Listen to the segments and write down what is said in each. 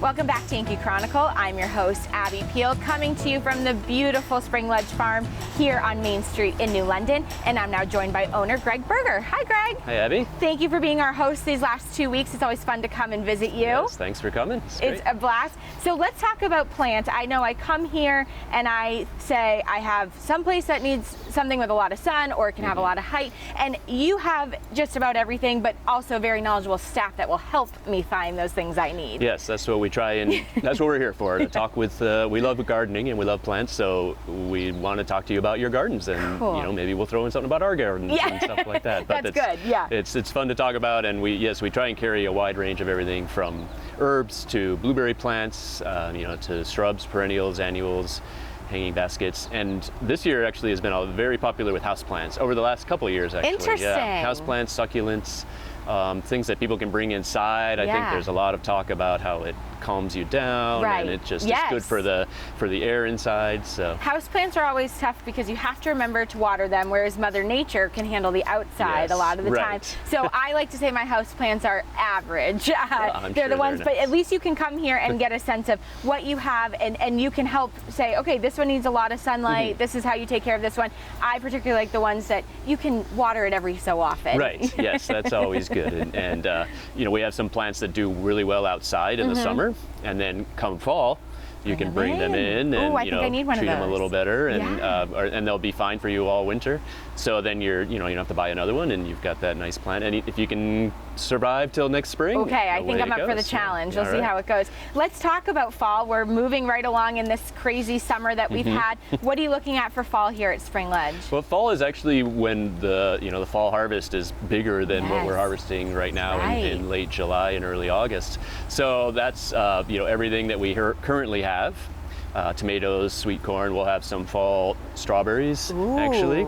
Welcome back to Yankee Chronicle. I'm your host, Abby Peel, coming to you from the beautiful Springledge farm here on Main Street in New London. And I'm now joined by owner Greg Berger. Hi, Greg. Hi, Abby. Thank you for being our host these last 2 weeks. It's always fun to come and visit you. Yes, thanks for coming. It's a blast. So let's talk about plants. I know I come here and I say I have some place that needs something with a lot of sun or it can have a lot of height. And you have just about everything, but also very knowledgeable staff that will help me find those things I need. Yes, that's what we try and that's what we're here for, to talk with, we love gardening and we love plants, so we want to talk to you about your gardens and, cool. you know, maybe we'll throw in something about our gardens and stuff like that. But That's good, yeah. It's fun to talk about, and we try and carry a wide range of everything from herbs to blueberry plants, you know, to shrubs, perennials, annuals, hanging baskets. And this year actually has been very popular with houseplants over the last couple of years, actually. Interesting. Yeah, houseplants, succulents, things that people can bring inside. I think there's a lot of talk about how it calms you down, and it just is good for the air inside. So houseplants are always tough because you have to remember to water them, whereas Mother Nature can handle the outside a lot of the time. So I like to say my houseplants are average. They're the ones, but at least you can come here and get a sense of what you have, and you can help say, okay, this one needs a lot of sunlight. This is how you take care of this one. I particularly like the ones that you can water it every so often. Right. Yes, that's always good. And you know, we have some plants that do really well outside in the summer, and then come fall, you can bring them in and you know, treat them a little better, and and they'll be fine for you all winter. So then you don't have to buy another one, and you've got that nice plant. And if you can survive till next spring, okay, I think I'm up for the challenge. We'll see how it goes. Let's talk about fall. We're moving right along in this crazy summer that we've had. What are you looking at for fall here at Springledge? Well, fall is actually when the fall harvest is bigger than what we're harvesting right now in late July and early August. So that's everything that we currently have. Tomatoes, sweet corn. We'll have some fall strawberries, actually.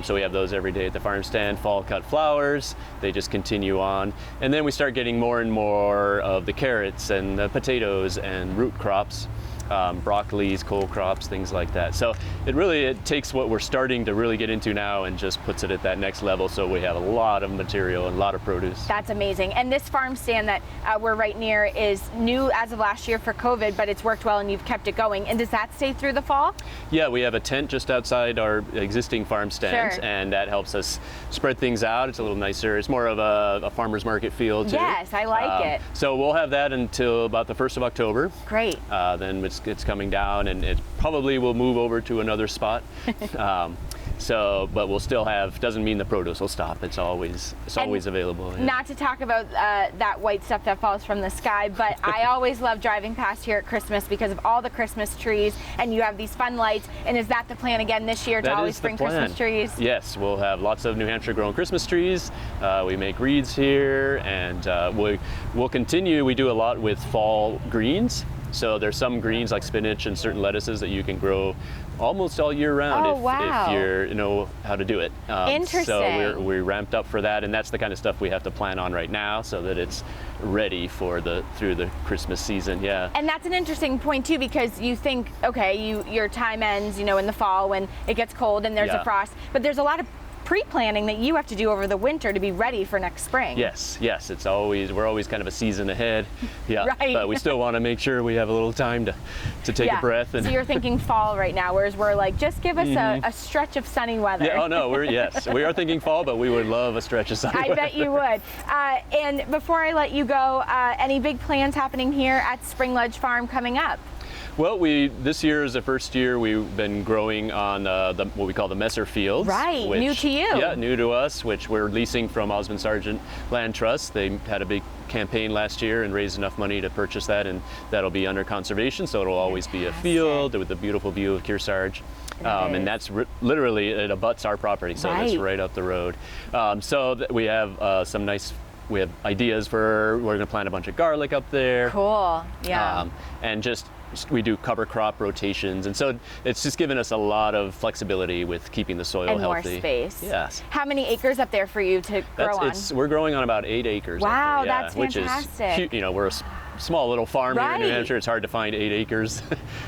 So we have those every day at the farm stand. Fall cut flowers, they just continue on. And then we start getting more and more of the carrots and the potatoes and root crops, broccolis, cole crops, things like that. So it takes what we're starting to really get into now and just puts it at that next level, so we have a lot of material and a lot of produce. That's amazing. And this farm stand that we're right near is new as of last year for COVID, but it's worked well and you've kept it going. And does that stay through the fall? Yeah, we have a tent just outside our existing farm stand, and that helps us spread things out. It's a little nicer. It's more of a farmer's market feel too. Yes, I like it. So we'll have that until about the 1st of October. Great. Then it's coming down, and it probably will move over to another spot. But we'll still have, doesn't mean the produce will stop. It's always available. Yeah. Not to talk about that white stuff that falls from the sky, but I always love driving past here at Christmas because of all the Christmas trees, and you have these fun lights. And is that the plan again this year, to always bring Christmas trees? Yes, we'll have lots of New Hampshire grown Christmas trees. We make wreaths here, and we'll continue. We do a lot with fall greens. So there's some greens like spinach and certain lettuces that you can grow almost all year round if you know how to do it. Interesting. So we're ramped up for that, and that's the kind of stuff we have to plan on right now so that it's ready for through the Christmas season. Yeah. And that's an interesting point too, because you think, okay, your time ends, in the fall when it gets cold and there's a frost, but there's a lot of pre-planning that you have to do over the winter to be ready for next spring. Yes, we're always kind of a season ahead. Yeah, right. But we still want to make sure we have a little time to take a breath. And so you're thinking fall right now, whereas we're like, just give us a stretch of sunny weather. Yeah, we are thinking fall, but we would love a stretch of sunny weather. I bet you would. And before I let you go, any big plans happening here at Springledge Farm coming up? Well, this year is the first year we've been growing on what we call the Messer fields. Right, new to you. Yeah, new to us, which we're leasing from Osmond Sargent Land Trust. They had a big campaign last year and raised enough money to purchase that, and that'll be under conservation, so it'll always be a field with a beautiful view of Kearsarge. And that's literally, it abuts our property, so it's right up the road. We have we have ideas we're going to plant a bunch of garlic up there. Cool, yeah. And we do cover crop rotations, and so it's just given us a lot of flexibility with keeping the soil healthy. And more space. Yes. How many acres up there for you to grow on? We're growing on about 8 acres. Wow, up there, that's fantastic. Which is, we're small little farm here in New Hampshire. It's hard to find 8 acres.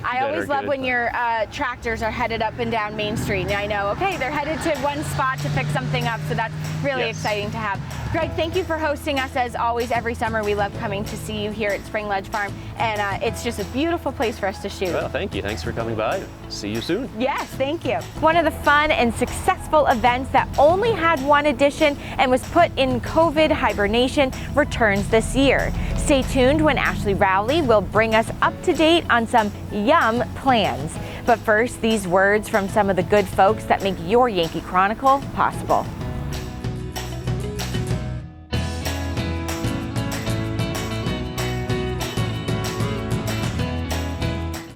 I always love when your tractors are headed up and down Main Street, and I know, okay, they're headed to one spot to pick something up, so that's really exciting to have. Greg, thank you for hosting us as always every summer. We love coming to see you here at Springledge Farm, and it's just a beautiful place for us to shoot. Well, thank you. Thanks for coming by. See you soon. Yes, thank you. One of the fun and successful events that only had one edition and was put in COVID hibernation returns this year. Stay tuned when Ashley Rowley will bring us up to date on some yum plans. But first, these words from some of the good folks that make your Yankee Chronicle possible.